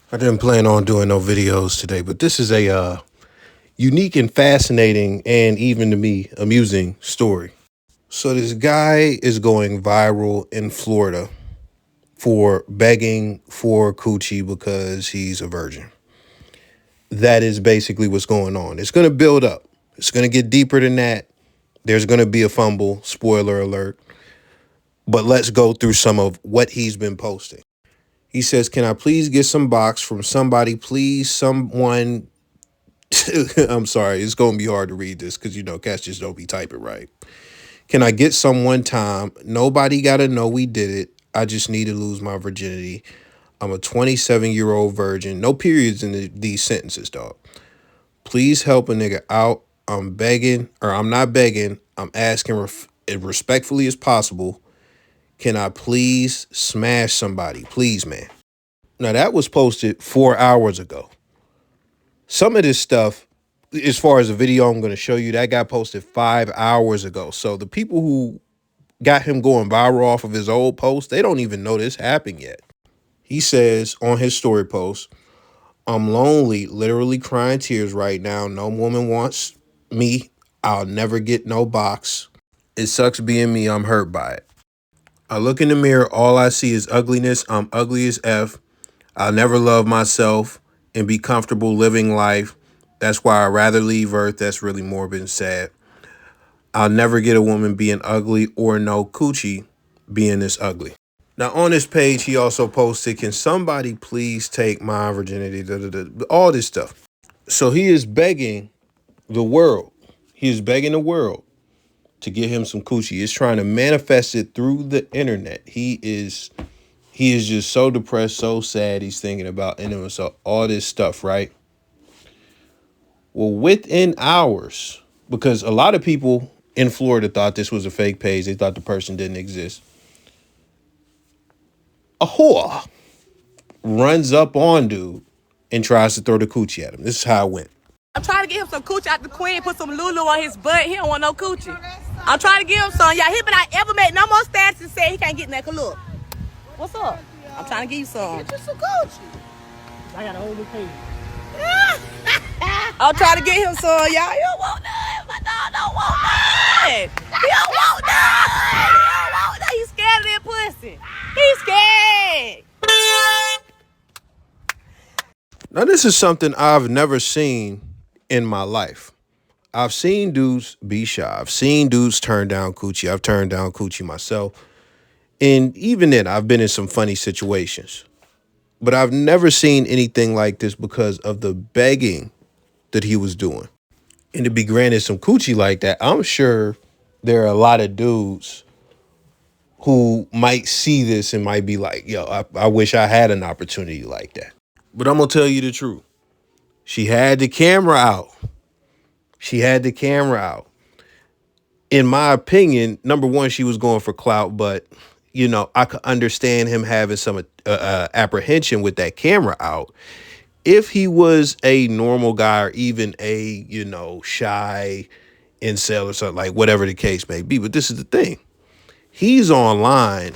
I didn't plan on doing no videos today, but this is a unique and fascinating and even to me amusing story. So this guy is going viral in Florida for begging for coochie because he's a virgin. That is basically what's going on. It's going to build up. It's going to get deeper than that. There's going to be a fumble, spoiler alert. But let's go through some of what he's been posting. He says, "Can I please get some box from somebody, please? Someone." I'm sorry, it's going to be hard to read this because, cats just don't be typing right. "Can I get some one time? Nobody got to know we did it. I just need to lose my virginity. I'm a 27-year-old virgin." No periods in these sentences, dog. "Please help a nigga out. I'm begging, or I'm not begging. I'm asking as respectfully as possible. Can I please smash somebody? Please, man." Now, that was posted 4 hours ago. Some of this stuff, as far as the video I'm going to show you, that got posted 5 hours ago. So the people who got him going viral off of his old post, they don't even know this happened yet. He says on his story post, "I'm lonely, literally crying tears right now. No woman wants me. I'll never get no box. It sucks being me. I'm hurt by it. I look in the mirror. All I see is ugliness. I'm ugly as F. I'll never love myself and be comfortable living life. That's why I'd rather leave Earth." That's really morbid and sad. "I'll never get a woman being ugly or no coochie being this ugly." Now, on this page, he also posted, "Can somebody please take my virginity?" Da, da, da, all this stuff. So he is begging the world. He is begging the world to get him some coochie. He's trying to manifest it through the internet. He is just so depressed, so sad. He's thinking about ending himself, all this stuff, right? Well, within hours, because a lot of people in Florida thought this was a fake page. They thought the person didn't exist. A whore runs up on dude and tries to throw the coochie at him. This is how it went. I'm trying to get him some coochie out the queen, put some Lulu on his butt. He don't want no coochie. I'm trying to give him some. Y'all, he been not ever made no more stats and say he can't get that. Look. What's up? I'm trying to give you some. Get you some coochie. I got a whole new page. I'm trying to get him some, y'all. You don't want none. My dog don't want none. He don't want none. He don't want none. He's scared of that pussy. He's scared. Now, this is something I've never seen in my life. I've seen dudes be shy. I've seen dudes turn down coochie. I've turned down coochie myself. And even then, I've been in some funny situations. But I've never seen anything like this because of the begging that he was doing. And to be granted some coochie like that, I'm sure there are a lot of dudes who might see this and might be like, yo, I wish I had an opportunity like that. But I'm going to tell you the truth. She had the camera out. She had the camera out. In my opinion, number one, she was going for clout, but, I could understand him having some apprehension with that camera out. If he was a normal guy or even a, shy incel or something, like whatever the case may be. But this is the thing. He's online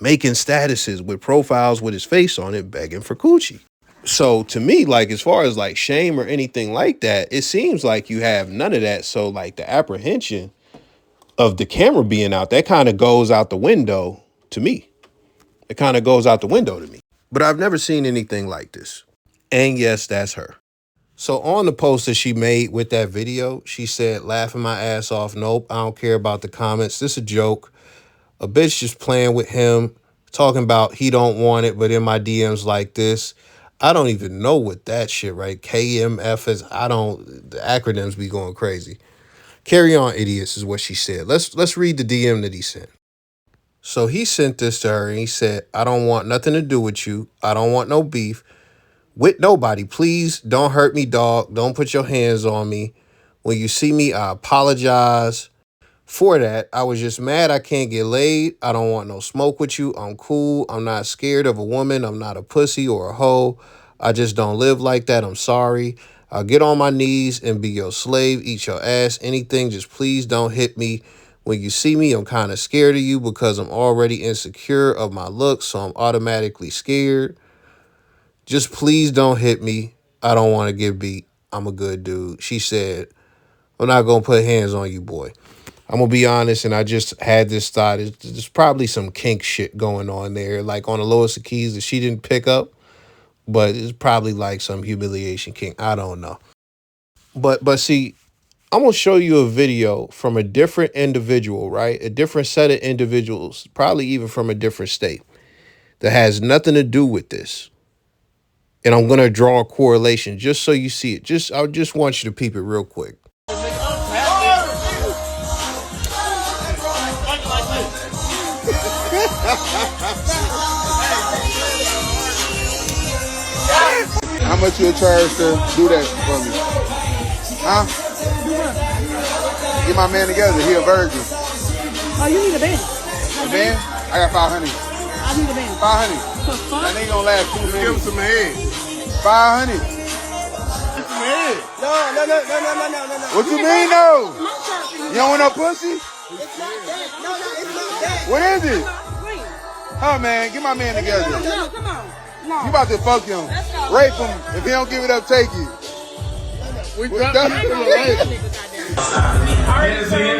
making statuses with profiles with his face on it, begging for coochie. So to me, like, as far as like shame or anything like that, it seems like you have none of that. So like the apprehension of the camera being out, that kind of goes out the window to me. It kind of goes out the window to me. But I've never seen anything like this. And yes, that's her. So on the post that she made with that video, she said, "Laughing my ass off. Nope, I don't care about the comments. This a joke. A bitch just playing with him, talking about he don't want it, but in my DMs like this." I don't even know what that shit, right? KMF is, the acronyms be going crazy. "Carry on, idiots," is what she said. Let's read the DM that he sent. So he sent this to her and he said, "I don't want nothing to do with you. I don't want no beef with nobody. Please don't hurt me, dog. Don't put your hands on me. When you see me, I apologize for that. I was just mad I can't get laid. I don't want no smoke with you. I'm cool. I'm not scared of a woman. I'm not a pussy or a hoe. I just don't live like that. I'm sorry. I'll get on my knees and be your slave, eat your ass, anything. Just please don't hit me. When you see me, I'm kind of scared of you because I'm already insecure of my looks, so I'm automatically scared. Just please don't hit me. I don't want to get beat. I'm a good dude. She said, I'm not going to put hands on you, boy. I'm going to be honest, and I just had this thought. There's probably some kink shit going on there, like on the lowest of keys that she didn't pick up, but it's probably like some humiliation kink. I don't know. But see, I'm going to show you a video from a different individual, right? A different set of individuals, probably even from a different state that has nothing to do with this. And I'm going to draw a correlation just so you see it. I just want you to peep it real quick. How much you charge to do that for me? Huh? Get my man together. He a virgin. Oh, you need a band. A band? I got 500. I need a band. 500. For fun? That ain't gonna last 2 minutes. Give him some head. 500. Some head. No. What you mean, though? You don't want no pussy? It's not that. No, it's not that. What is it? Huh, man? Get my man together. No, come on. No. You about to fuck him. Rape him. If he don't give it up, take it. We dropped him to the lake.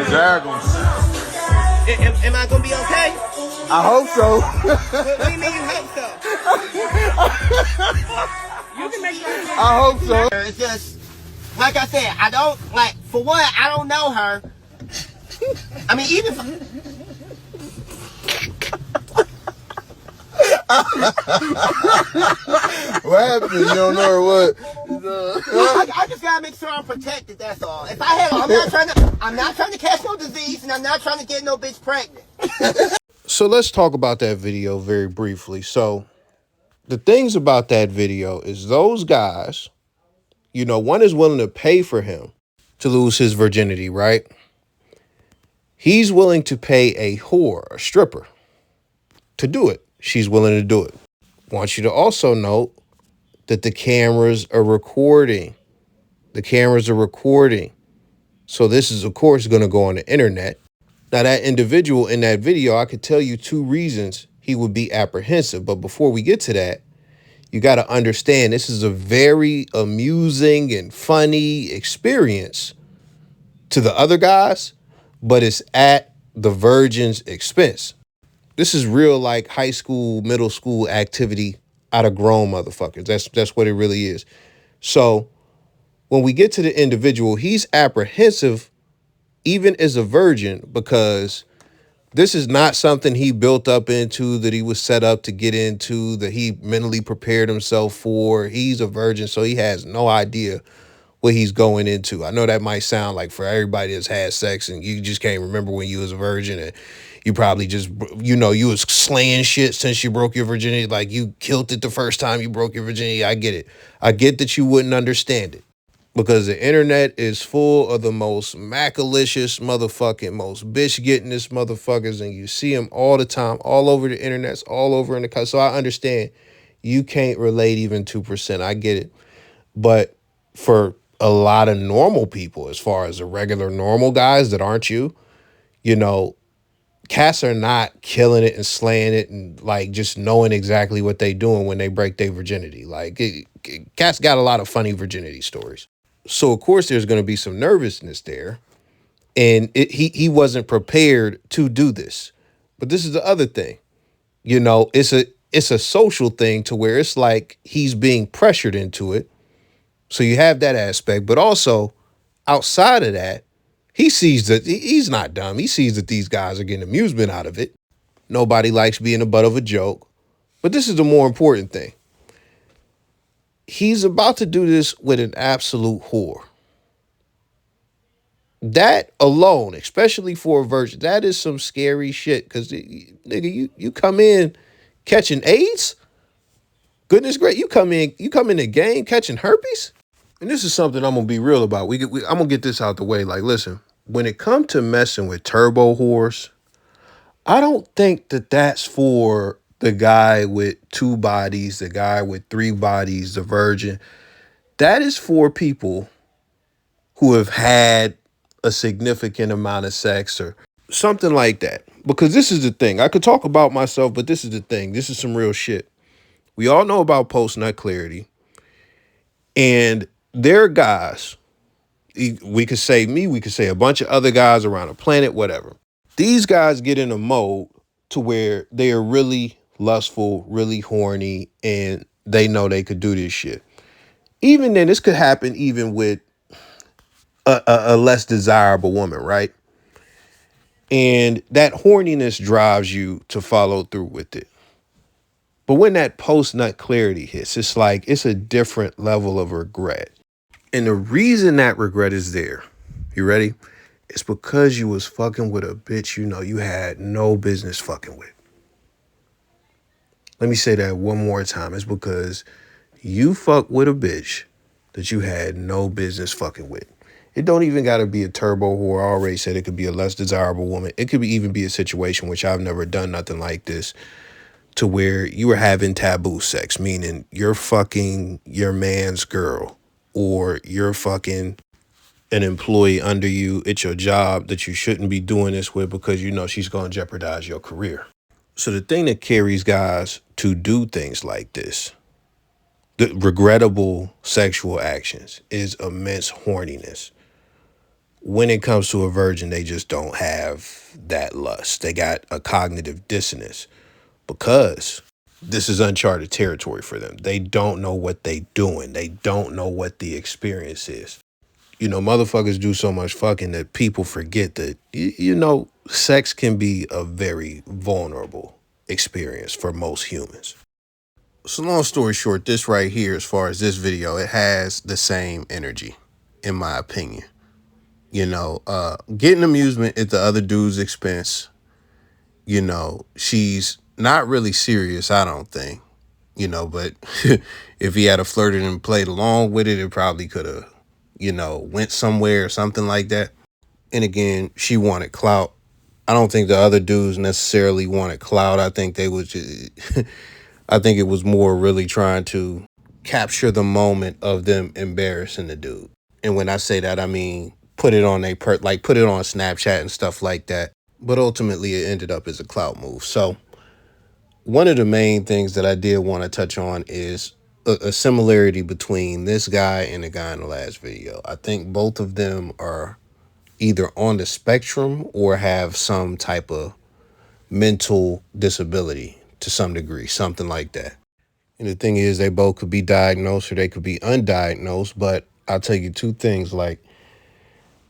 Drag him. Am I gonna be okay? I hope so. What do you mean you hope so? You can make sure. I hope so. It's just, like I said, I don't, like, for one, I don't know her. I mean, even What happened? You don't know or what? I just gotta make sure I'm protected, that's all. If I had, I'm not trying to catch no disease, and I'm not trying to get no bitch pregnant. So let's talk about that video very briefly. So the things about that video is those guys, one is willing to pay for him to lose his virginity, right? He's willing to pay a whore, a stripper, to do it. She's willing to do it. Want you to also note that the cameras are recording. The cameras are recording. So this is, of course, going to go on the internet. Now, that individual in that video, I could tell you 2 reasons he would be apprehensive. But before we get to that, you got to understand this is a very amusing and funny experience to the other guys, but it's at the virgin's expense. This is real, like, high school, middle school activity out of grown motherfuckers. That's what it really is. So when we get to the individual, he's apprehensive even as a virgin because this is not something he built up into, that he was set up to get into, that he mentally prepared himself for. He's a virgin, so he has no idea what he's going into. I know that might sound like for everybody that's had sex and you just can't remember when you was a virgin and you probably just, you was slaying shit since you broke your virginity. Like you killed it the first time you broke your virginity. I get it. I get that you wouldn't understand it because the internet is full of the most macalicious motherfucking, most bitch-gettingest motherfuckers, and you see them all the time, all over the internet, all over in the country. So I understand you can't relate even 2%. I get it. But for a lot of normal people, as far as the regular normal guys that aren't you, cats are not killing it and slaying it and like just knowing exactly what they doing when they break their virginity. Like cats got a lot of funny virginity stories. So of course there's going to be some nervousness there. And he wasn't prepared to do this. But this is the other thing. It's a social thing to where it's like he's being pressured into it. So you have that aspect. But also outside of that, he sees that he's not dumb. He sees that these guys are getting amusement out of it. Nobody likes being the butt of a joke. But this is the more important thing. He's about to do this with an absolute whore. That alone, especially for a virgin, that is some scary shit. Because, nigga, you come in catching AIDS? Goodness great, you come in the game catching herpes? And this is something I'm going to be real about. I'm going to get this out the way. Like, listen, when it comes to messing with turbo whores, I don't think that that's for the guy with 2 bodies, the guy with 3 bodies, the virgin. That is for people who have had a significant amount of sex or something like that. Because this is the thing. I could talk about myself, but this is the thing. This is some real shit. We all know about post-nut clarity. And there are guys, we could say me, we could say a bunch of other guys around the planet, whatever. These guys get in a mode to where they are really lustful, really horny, and they know they could do this shit. Even then, this could happen even with a less desirable woman, right? And that horniness drives you to follow through with it. But when that post-nut clarity hits, it's like it's a different level of regret. And the reason that regret is there, you ready? It's because you was fucking with a bitch you know you had no business fucking with. Let me say that one more time. It's because you fuck with a bitch that you had no business fucking with. It don't even got to be a turbo whore. I already said it could be a less desirable woman. It could even be a situation, which I've never done nothing like this, to where you were having taboo sex, meaning you're fucking your man's girl or you're fucking an employee under you. It's your job that you shouldn't be doing this with because you know she's going to jeopardize your career. So the thing that carries guys to do things like this, the regrettable sexual actions, is immense horniness. When it comes to a virgin, they just don't have that lust. They got a cognitive dissonance because this is uncharted territory for them. They don't know what they doing. They don't know what the experience is. You know, motherfuckers do so much fucking that people forget that, you know, sex can be a very vulnerable experience for most humans. So long story short, this right here, as far as this video, it has the same energy, in my opinion. You know, getting amusement at the other dude's expense. You know, she's not really serious, I don't think. You know, but if he had a flirted and played along with it, it probably could have, you know, went somewhere or something like that. And again, she wanted clout. I don't think the other dudes necessarily wanted clout. I think they was just, I think it was more really trying to capture the moment of them embarrassing the dude. And when I say that, I mean put it on put it on Snapchat and stuff like that. But ultimately, it ended up as a clout move. So one of the main things that I did want to touch on is a similarity between this guy and the guy in the last video. I think both of them are either on the spectrum or have some type of mental disability to some degree, something like that. And the thing is, they both could be diagnosed or they could be undiagnosed. But I'll tell you two things, like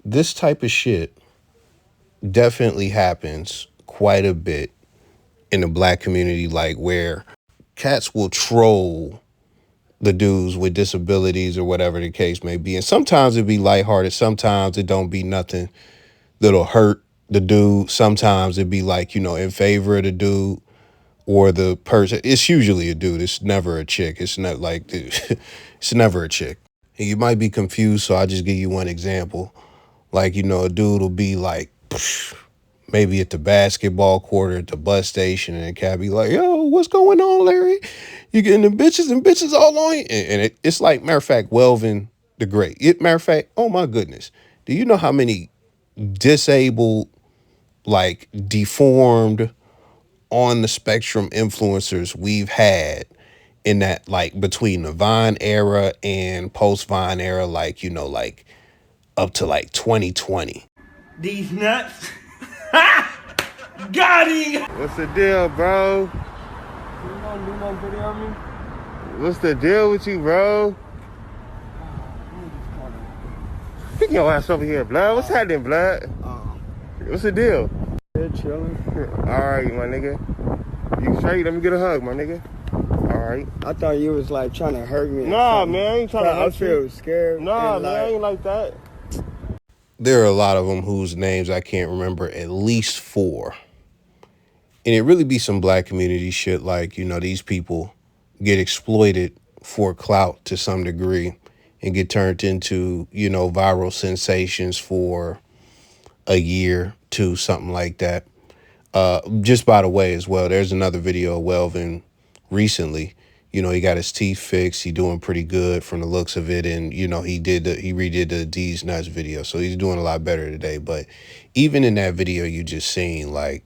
this type of shit definitely happens quite a bit in the black community, like where cats will troll the dudes with disabilities or whatever the case may be. And sometimes it be lighthearted. Sometimes it don't be nothing that'll hurt the dude. Sometimes it be like, you know, in favor of the dude or the person. It's usually a dude. It's never a chick. It's not like, it's never a chick. And you might be confused, so I'll just give you one example. Like, you know, a dude will be like, maybe at the basketball court or at the bus station, and a cat be like, yo, what's going on, Larry? You getting the bitches and bitches all on you? And it's like, matter of fact, Welvin the Great. Matter of fact, oh my goodness. Do you know how many disabled, like deformed, on the spectrum influencers we've had in that, like between the Vine era and post Vine era, like, you know, like up to like 2020. These nuts. Got him! What's the deal, bro? You gonna do no video of me? What's the deal with you, bro? Pick your ass over here, blood. What's happening, blood? What's the deal? Yeah, chilling. All right, my nigga. You straight? Let me get a hug, my nigga. All right. I thought you was like trying to hurt me. Nah, man, I ain't trying to hurt you. I feel scared. Nah, man, I ain't like that. There are a lot of them whose names I can't remember, at least 4. And it really be some black community shit, like, you know, these people get exploited for clout to some degree and get turned into, you know, viral sensations for a year, 2, something like that. Just by the way as well, there's another video of Welvin recently. You know, he got his teeth fixed. He doing pretty good from the looks of it. And, you know, he redid the D's Nuts video. So he's doing a lot better today. But even in that video you just seen, like,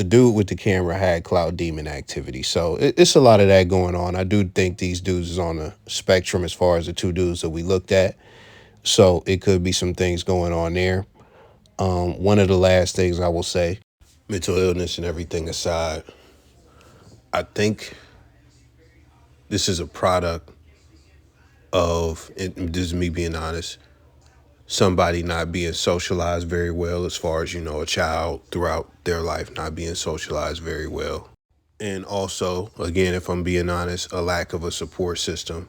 the dude with the camera had cloud demon activity. So it's a lot of that going on. I do think these dudes is on a spectrum as far as the two dudes that we looked at. So it could be some things going on there. One of the last things I will say, mental illness and everything aside, I think this is a product of, this is me being honest, somebody not being socialized very well, as far as, a child throughout their life not being socialized very well. And also, again, if I'm being honest, a lack of a support system,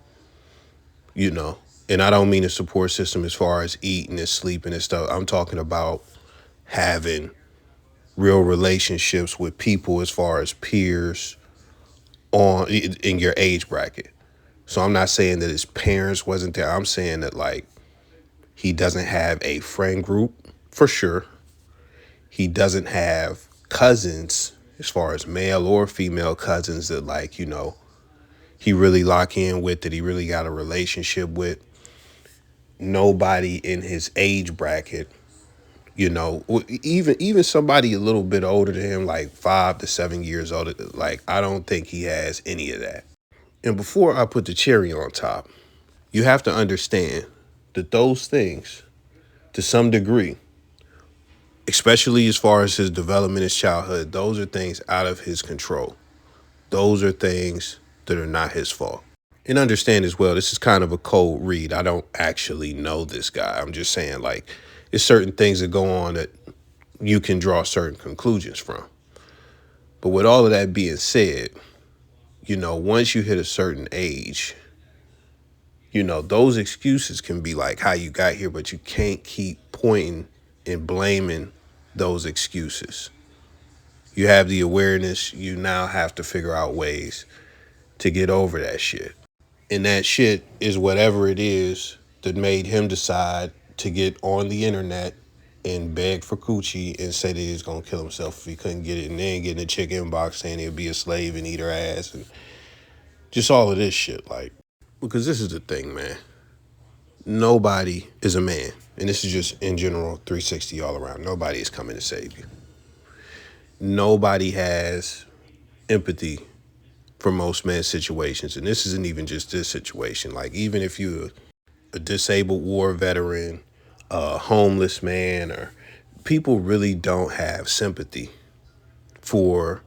And I don't mean a support system as far as eating and sleeping and stuff. I'm talking about having real relationships with people as far as peers in your age bracket. So I'm not saying that his parents wasn't there. I'm saying that, like, he doesn't have a friend group, for sure. He doesn't have cousins, as far as male or female cousins, that, like, he really lock in with, that he really got a relationship with. Nobody in his age bracket, even somebody a little bit older than him, like 5 to 7 years older, like, I don't think he has any of that. And before I put the cherry on top, you have to understand that those things, to some degree, especially as far as his development, his childhood, those are things out of his control. Those are things that are not his fault. And understand as well, this is kind of a cold read. I don't actually know this guy. I'm just saying, like, it's certain things that go on that you can draw certain conclusions from. But with all of that being said, once you hit a certain age, those excuses can be like how you got here, but you can't keep pointing and blaming those excuses. You have the awareness, you now have to figure out ways to get over that shit. And that shit is whatever it is that made him decide to get on the internet and beg for coochie and say that he was going to kill himself if he couldn't get it, and then get in the chick inbox saying he'd be a slave and eat her ass, and just all of this shit. Like, because this is the thing, man. Nobody is a man. And this is just in general, 360 all around. Nobody is coming to save you. Nobody has empathy for most men's situations. And this isn't even just this situation. Like, even if you're a disabled war veteran, a homeless man, or people really don't have sympathy for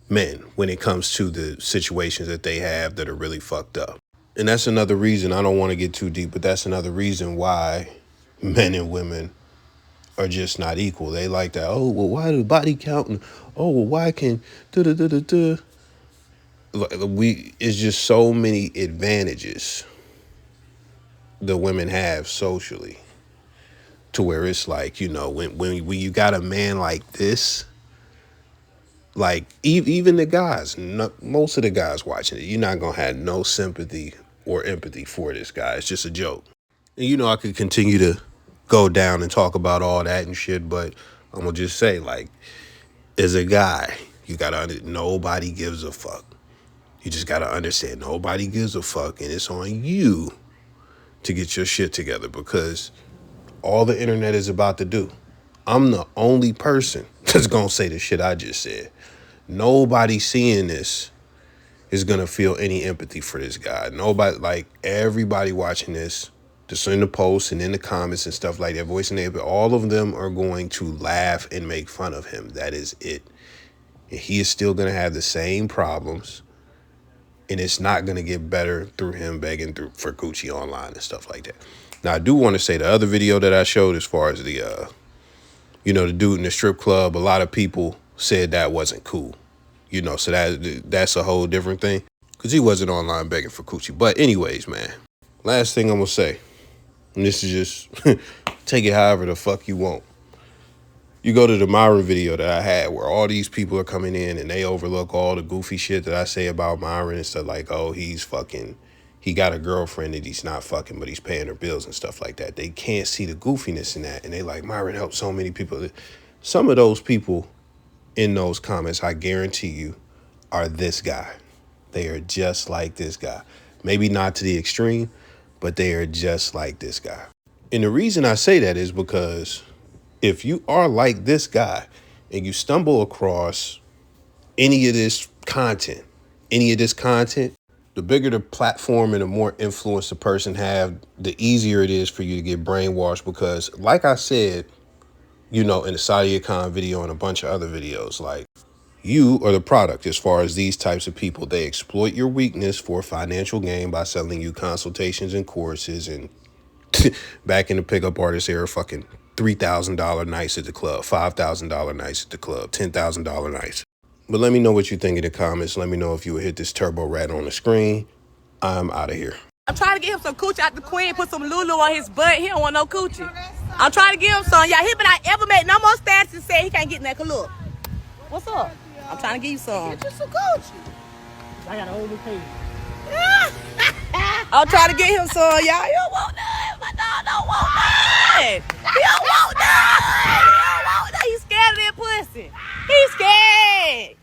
men when it comes to the situations that they have that are really fucked up. And that's another reason, I don't want to get too deep, but that's another reason why men and women are just not equal. They like that, oh, well, why do body count? And, oh, well, why can da-da-da-da-da? It's just so many advantages the women have socially, to where it's like, when you got a man like this, like, even the guys, most of the guys watching it, you're not going to have no sympathy or empathy for this guy. It's just a joke. And, I could continue to go down and talk about all that and shit, but I'm going to just say, like, as a guy, you got to, nobody gives a fuck. You just got to understand, nobody gives a fuck, and it's on you to get your shit together, because all the internet is about to do, I'm the only person that's going to say the shit I just said. Nobody seeing this is going to feel any empathy for this guy. Nobody, like, everybody watching this, just in the posts and in the comments and stuff like that, voicing their, all of them are going to laugh and make fun of him. That is it. And he is still going to have the same problems, and it's not going to get better through him begging for coochie online and stuff like that. Now, I do want to say the other video that I showed, as far as the, the dude in the strip club, a lot of people said that wasn't cool. So that's a whole different thing, because he wasn't online begging for coochie. But anyways, man, last thing I'm going to say, and this is just, take it however the fuck you want. You go to the Myra video that I had, where all these people are coming in and they overlook all the goofy shit that I say about Myra and stuff, like, oh, he got a girlfriend that he's not fucking, but he's paying her bills and stuff like that. They can't see the goofiness in that. And they like, Myra helped so many people. Some of those people in those comments, I guarantee you, are this guy. They are just like this guy. Maybe not to the extreme, but they are just like this guy. And the reason I say that is because if you are like this guy, and you stumble across any of this content, the bigger the platform and the more influence the person have, the easier it is for you to get brainwashed. Because like I said, in the Sadia Khan video and a bunch of other videos, like, you are the product as far as these types of people. They exploit your weakness for financial gain by selling you consultations and courses. And back in the pickup artist era, fucking $3,000 nights at the club, $5,000 nights at the club, $10,000 nights. But let me know what you think in the comments. Let me know if you would hit this turbo rat on the screen. I'm out of here. I'm trying to get him some coochie out the queen, put some Lulu on his butt. He don't want no coochie. I'm trying to get him some. Y'all, he but I ever made no more stats and said he can't get in that look. What's up? I'm trying to give you some. Get you some coochie. I got a whole new page. I'm trying to get him some, y'all. You don't want none. My dog don't want none. He don't want none. He don't want none. He's scared of that pussy. He's scared.